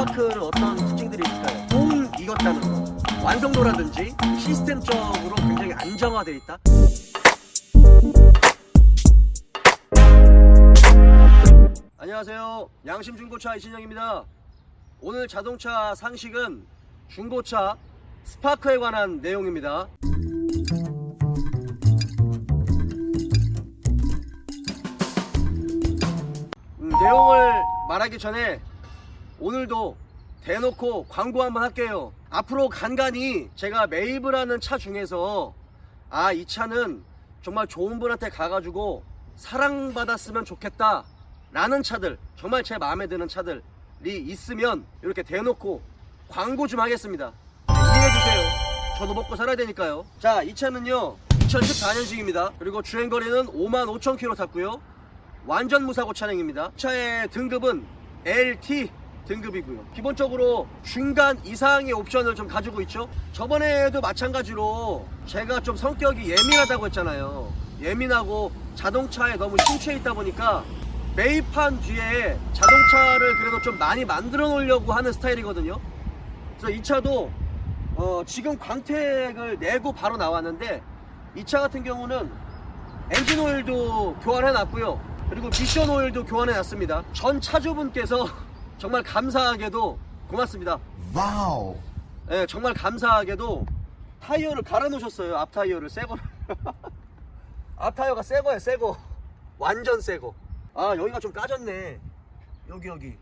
스파크는 어떤 특징들이 있을까요? 동 익었다는 거, 완성도라든지 시스템적으로 굉장히 안정화되어 있다. 안녕하세요, 양심중고차 이신영입니다. 오늘 자동차 상식은 중고차 스파크에 관한 내용입니다. 내용을 말하기 전에 오늘도 대놓고 광고 한번 할게요. 앞으로 간간히 제가 메이브라는 차 중에서 이 차는 정말 좋은 분한테 가가지고 사랑받았으면 좋겠다 라는 차들, 정말 제 마음에 드는 차들이 있으면 이렇게 대놓고 광고 좀 하겠습니다. 이해해주세요. 저도 먹고 살아야 되니까요. 자, 이 차는요 2014년식입니다 그리고 주행거리는 55,000km 탔고요 완전 무사고 차량입니다. 차의 등급은 LT 등급이고요. 기본적으로 중간 이상의 옵션을 좀 가지고 있죠. 저번에도 마찬가지로 제가 좀 성격이 예민하다고 했잖아요. 예민하고 자동차에 너무 심취해 있다 보니까 매입한 뒤에 자동차를 그래도 좀 많이 만들어 놓으려고 하는 스타일이거든요. 그래서 이 차도 지금 광택을 내고 바로 나왔는데, 이 차 같은 경우는 엔진 오일도 교환해 놨고요 그리고 미션 오일도 교환해 놨습니다. 전 차주분께서 정말 감사하게도, 고맙습니다. 와우. 네, 정말 감사하게도 타이어를 갈아 놓으셨어요. 앞 타이어를 새거. 앞 타이어가 새거예요. 새거. 완전 새거. 여기가 좀 까졌네. 여기.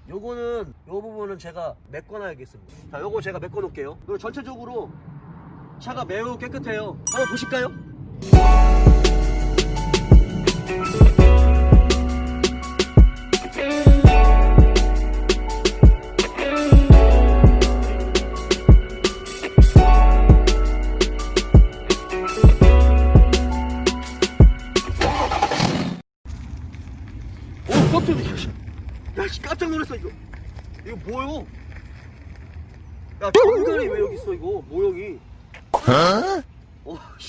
요거는, 요 부분은 제가 메꿔놔야겠습니다. 자, 요거 제가 메꿔 놓을게요. 그리고 전체적으로 차가 매우 깨끗해요. 한번 보실까요? 깜짝 놀랐어. 이거 뭐요? 야, 전갈이 왜 여기 있어? 이거 모형이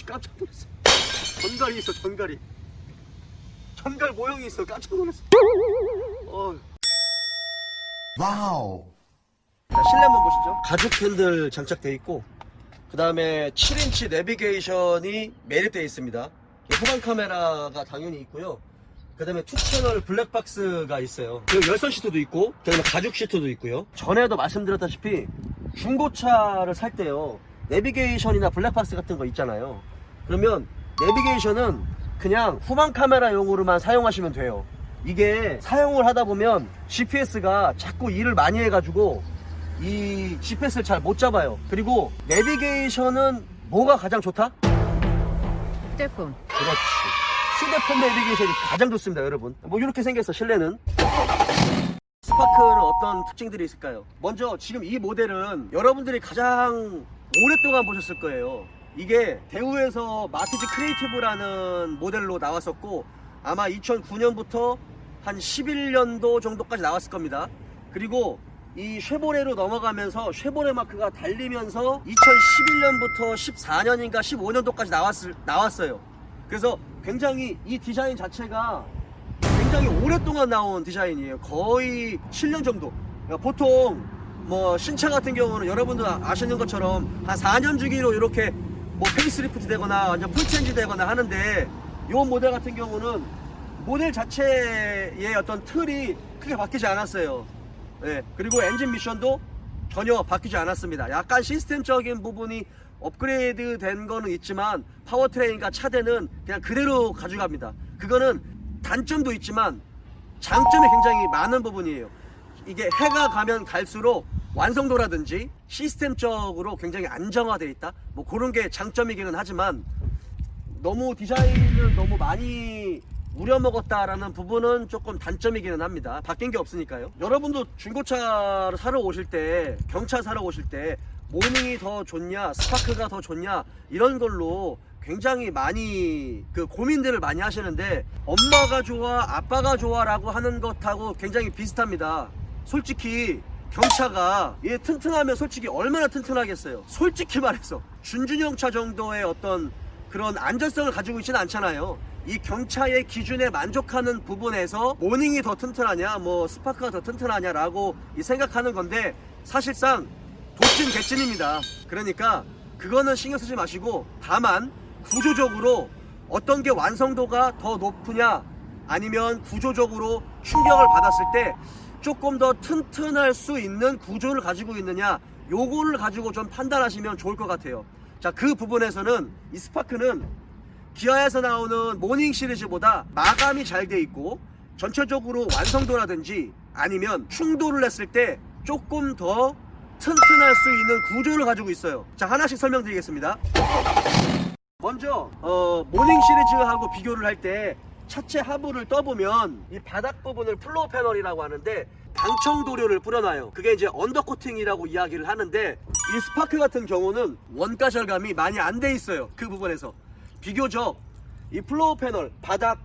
깜짝 놀랐어. 전갈이 있어. 전갈 모형이 있어. 깜짝 놀랐어. 와우. 자, 실내 한번 보시죠. 가죽 핸들 장착되어 있고, 그 다음에 7인치 내비게이션이 매립되어 있습니다. 후방 카메라가 당연히 있고요. 그 다음에 2채널 블랙박스가 있어요. 그리고 열선 시트도 있고, 그 다음에 가죽 시트도 있고요. 전에도 말씀드렸다시피 중고차를 살 때요, 내비게이션이나 블랙박스 같은 거 있잖아요. 그러면 내비게이션은 그냥 후방 카메라용으로만 사용하시면 돼요. 이게 사용을 하다 보면 GPS가 자꾸 일을 많이 해가지고 이 GPS를 잘 못 잡아요. 그리고 내비게이션은 뭐가 가장 좋다? 휴대폰. 그렇지. 휴대폰 내비게이션이 가장 좋습니다, 여러분. 뭐 이렇게 생겼어, 실내는. 스파크는 어떤 특징들이 있을까요? 먼저 지금 이 모델은 여러분들이 가장 오랫동안 보셨을 거예요. 이게 대우에서 마티즈 크리에이티브라는 모델로 나왔었고, 아마 2009년부터 한 11년도 정도까지 나왔을 겁니다. 그리고 이 쉐보레로 넘어가면서 쉐보레 마크가 달리면서 2011년부터 14년인가 15년도까지 나왔어요. 그래서 굉장히 이 디자인 자체가 굉장히 오랫동안 나온 디자인이에요. 거의 7년 정도. 그러니까 보통 뭐 신차 같은 경우는 여러분들 아시는 것처럼 한 4년 주기로 이렇게 뭐 페이스리프트 되거나 완전 풀체인지 되거나 하는데, 이 모델 같은 경우는 모델 자체의 어떤 틀이 크게 바뀌지 않았어요. 네, 그리고 엔진 미션도 전혀 바뀌지 않았습니다. 약간 시스템적인 부분이 업그레이드 된 거는 있지만 파워트레인과 차대는 그냥 그대로 가져갑니다. 그거는 단점도 있지만 장점이 굉장히 많은 부분이에요. 이게 해가 가면 갈수록 완성도라든지 시스템적으로 굉장히 안정화되어 있다, 뭐 그런 게 장점이기는 하지만 너무 디자인을 너무 많이 우려먹었다라는 부분은 조금 단점이기는 합니다. 바뀐 게 없으니까요. 여러분도 중고차를 사러 오실 때, 경차 사러 오실 때 모닝이 더 좋냐, 스파크가 더 좋냐, 이런 걸로 굉장히 많이 고민들을 많이 하시는데, 엄마가 좋아, 아빠가 좋아 라고 하는 것하고 굉장히 비슷합니다. 솔직히 경차가 얘 튼튼하면 솔직히 얼마나 튼튼하겠어요. 솔직히 말해서 준준형 차 정도의 어떤 그런 안전성을 가지고 있지는 않잖아요. 이 경차의 기준에 만족하는 부분에서 모닝이 더 튼튼하냐 뭐 스파크가 더 튼튼하냐라고 생각하는 건데 사실상 도찐 개찐입니다. 그러니까 그거는 신경 쓰지 마시고 다만 구조적으로 어떤 게 완성도가 더 높으냐 아니면 구조적으로 충격을 받았을 때 조금 더 튼튼할 수 있는 구조를 가지고 있느냐 요거를 가지고 좀 판단하시면 좋을 것 같아요. 자, 그 부분에서는 이 스파크는 기아에서 나오는 모닝 시리즈보다 마감이 잘 돼 있고 전체적으로 완성도라든지 아니면 충돌을 했을 때 조금 더 튼튼할 수 있는 구조를 가지고 있어요. 자, 하나씩 설명드리겠습니다. 먼저 모닝 시리즈하고 비교를 할 때 차체 하부를 떠보면 이 바닥 부분을 플로어 패널이라고 하는데 방청도료를 뿌려놔요. 그게 이제 언더코팅이라고 이야기를 하는데 이 스파크 같은 경우는 원가 절감이 많이 안 돼 있어요. 그 부분에서 비교적 이 플로어 패널 바닥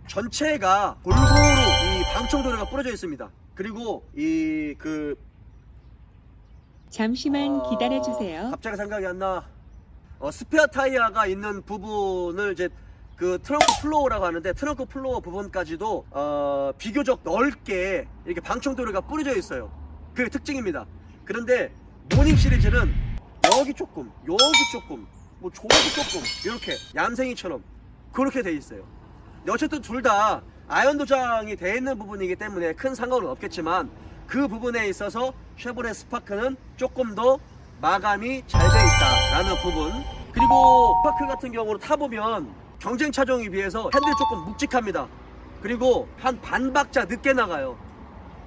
전체가 골고루 이 방청도료가 뿌려져 있습니다. 그리고 잠시만 기다려주세요. 갑자기 생각이 안 나. 스페어 타이어가 있는 부분을 이제 그 트렁크 플로어라고 하는데 트렁크 플로어 부분까지도 비교적 넓게 이렇게 방청도료가 뿌려져 있어요. 그게 특징입니다. 그런데 모닝 시리즈는 여기 조금, 여기 조금, 뭐 저기 조금 이렇게 얌생이처럼 그렇게 돼 있어요. 어쨌든 둘 다 아연 도장이 돼 있는 부분이기 때문에 큰 상관은 없겠지만 그 부분에 있어서 쉐보레 스파크는 조금 더 마감이 잘 돼 있다라는 부분. 그리고 스파크 같은 경우로 타보면 경쟁 차종에 비해서 핸들이 조금 묵직합니다. 그리고 한 반 박자 늦게 나가요.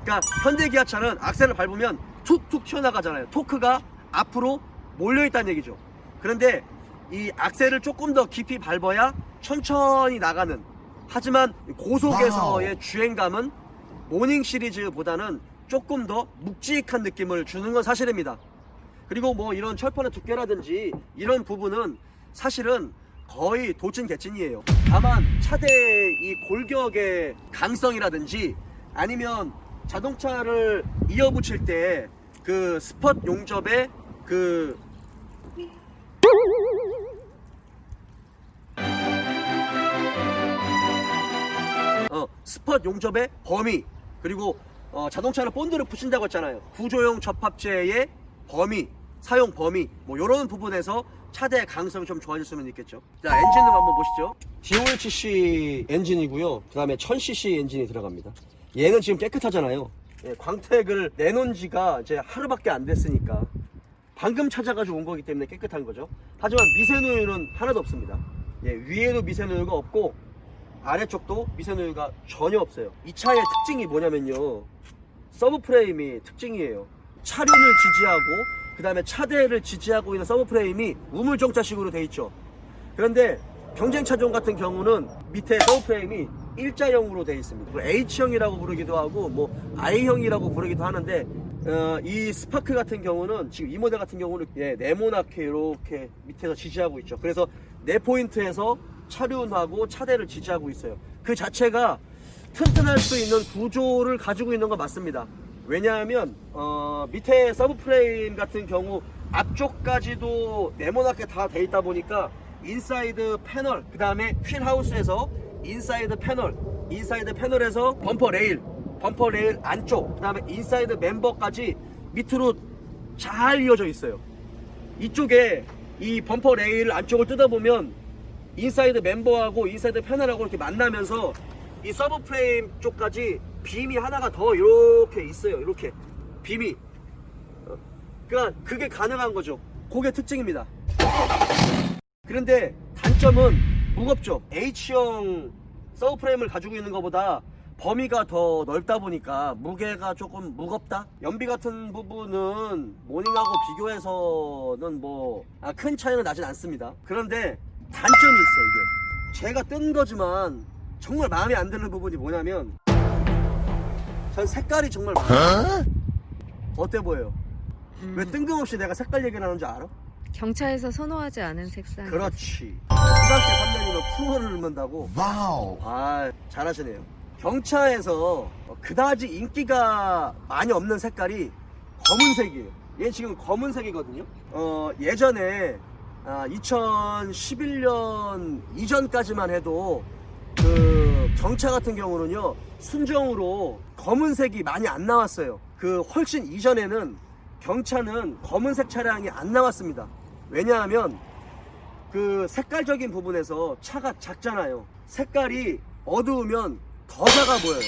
그러니까 현대 기아차는 악셀을 밟으면 툭툭 튀어나가잖아요. 토크가 앞으로 몰려있다는 얘기죠. 그런데 이 악셀을 조금 더 깊이 밟아야 천천히 나가는, 하지만 고속에서의 주행감은 모닝 시리즈보다는 조금 더 묵직한 느낌을 주는 건 사실입니다. 그리고 뭐 이런 철판의 두께라든지 이런 부분은 사실은 거의 도찐 개찐이에요. 다만 차대의 이 골격의 강성이라든지 아니면 자동차를 이어붙일 때 그 스팟 용접의 그 스팟 용접의 범위, 그리고 자동차를 본드를 붙인다고 했잖아요. 구조용 접합제의 범위, 사용 범위, 뭐 이런 부분에서 차대의 강성이 좀 좋아졌으면 있겠죠. 자, 엔진을 한번 보시죠. DOHC 엔진이고요. 그 다음에 1000cc 엔진이 들어갑니다. 얘는 지금 깨끗하잖아요. 예, 광택을 내놓은 지가 이제 하루밖에 안 됐으니까 방금 찾아가지고 온 거기 때문에 깨끗한 거죠. 하지만 미세누유는 하나도 없습니다. 예, 위에도 미세누유가 없고 아래쪽도 미세누유가 전혀 없어요. 이 차의 특징이 뭐냐면요, 서브프레임이 특징이에요. 차륜을 지지하고 그 다음에 차대를 지지하고 있는 서브프레임이 우물정자식으로 돼 있죠. 그런데 경쟁 차종 같은 경우는 밑에 서브프레임이 일자형으로 돼 있습니다. H형이라고 부르기도 하고 뭐 I형이라고 부르기도 하는데 이 스파크 같은 경우는 지금 이 모델 같은 경우는 네모나게 이렇게 밑에서 지지하고 있죠. 그래서 네 포인트에서 차륜하고 차대를 지지하고 있어요. 그 자체가 튼튼할 수 있는 구조를 가지고 있는 건 맞습니다. 왜냐하면 밑에 서브프레임 같은 경우 앞쪽까지도 네모나게 다 돼 있다 보니까 인사이드 패널, 그 다음에 휠하우스에서 인사이드 패널에서 범퍼 레일 안쪽, 그 다음에 인사이드 멤버까지 밑으로 잘 이어져 있어요. 이쪽에 이 범퍼 레일 안쪽을 뜯어보면 인사이드 멤버하고 인사이드 패널하고 이렇게 만나면서 이 서브프레임 쪽까지 빔이 하나가 더 이렇게 있어요. 이렇게 빔이. 그러니까 그게 가능한 거죠. 그게 특징입니다. 그런데 단점은 무겁죠. H형 서브프레임을 가지고 있는 것보다 범위가 더 넓다 보니까 무게가 조금 무겁다. 연비 같은 부분은 모닝하고 비교해서는 뭐 큰 차이는 나진 않습니다. 그런데 단점이 있어요. 이게 제가 뜬 거지만 정말 마음에 안 드는 부분이 뭐냐면 전 색깔이 정말 어때 보여요? 왜 뜬금없이 내가 색깔 얘기를 하는 줄 알아? 경차에서 선호하지 않은 색상. 그렇지. 초등학교 3년이면 풍어를 넣는다고. 와우. 아, 잘하시네요. 경차에서 그다지 인기가 많이 없는 색깔이 검은색이에요. 얘 지금 검은색이거든요. 예전에 2011년 이전까지만 해도 그 경차 같은 경우는요 순정으로 검은색이 많이 안 나왔어요. 그 훨씬 이전에는 경차는 검은색 차량이 안 나왔습니다. 왜냐하면 그 색깔적인 부분에서 차가 작잖아요. 색깔이 어두우면 더 작아 보여요.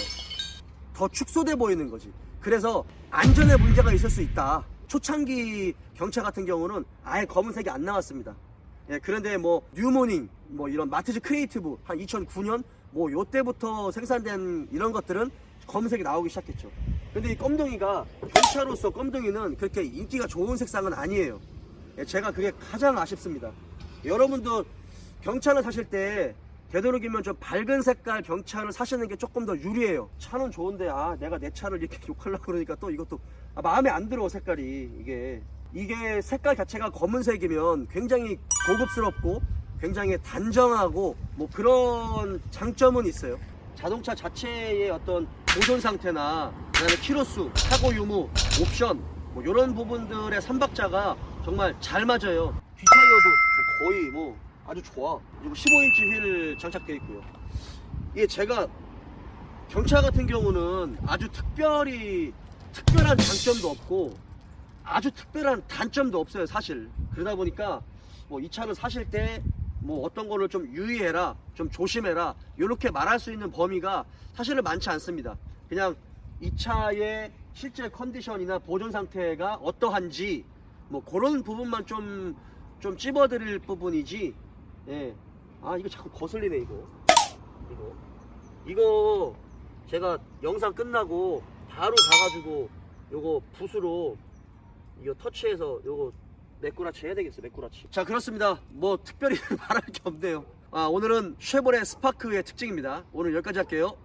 더 축소돼 보이는 거지. 그래서 안전에 문제가 있을 수 있다. 초창기 경차 같은 경우는 아예 검은색이 안 나왔습니다. 예, 그런데 뭐 뉴모닝, 뭐 이런 마티즈 크리에이티브 한 2009년 뭐 요때부터 생산된 이런 것들은 검은색이 나오기 시작했죠. 근데 이 껌둥이가 경차로서 껌둥이는 그렇게 인기가 좋은 색상은 아니에요. 예, 제가 그게 가장 아쉽습니다. 여러분도 경차를 사실 때 되도록이면 좀 밝은 색깔 경차를 사시는 게 조금 더 유리해요. 차는 좋은데 내가 내 차를 이렇게 욕하려고 그러니까 또 이것도 마음에 안 들어. 색깔이 이게 색깔 자체가 검은색이면 굉장히 고급스럽고 굉장히 단정하고 뭐 그런 장점은 있어요. 자동차 자체의 어떤 보존 상태나 그다음에 키로수, 사고 유무, 옵션 뭐 이런 부분들의 삼박자가 정말 잘 맞아요. 뒷타이어도 거의 뭐 아주 좋아. 그리고 15인치 휠 장착되어 있고요. 이게 제가 경차 같은 경우는 아주 특별한 장점도 없고 아주 특별한 단점도 없어요 사실. 그러다 보니까 뭐 이 차를 사실 때 뭐 어떤 거를 좀 유의해라, 좀 조심해라 이렇게 말할 수 있는 범위가 사실은 많지 않습니다. 그냥 이 차의 실제 컨디션이나 보존 상태가 어떠한지 뭐 그런 부분만 좀 찝어드릴 부분이지. 예. 이거 자꾸 거슬리네. 이거 제가 영상 끝나고 바로 가가지고 요거 붓으로 이거 터치해서 요거 메꾸라치 해야 되겠어. 메꾸라치. 자, 그렇습니다. 뭐 특별히 말할 게 없네요. 오늘은 쉐보레 스파크의 특징입니다. 오늘 여기까지 할게요.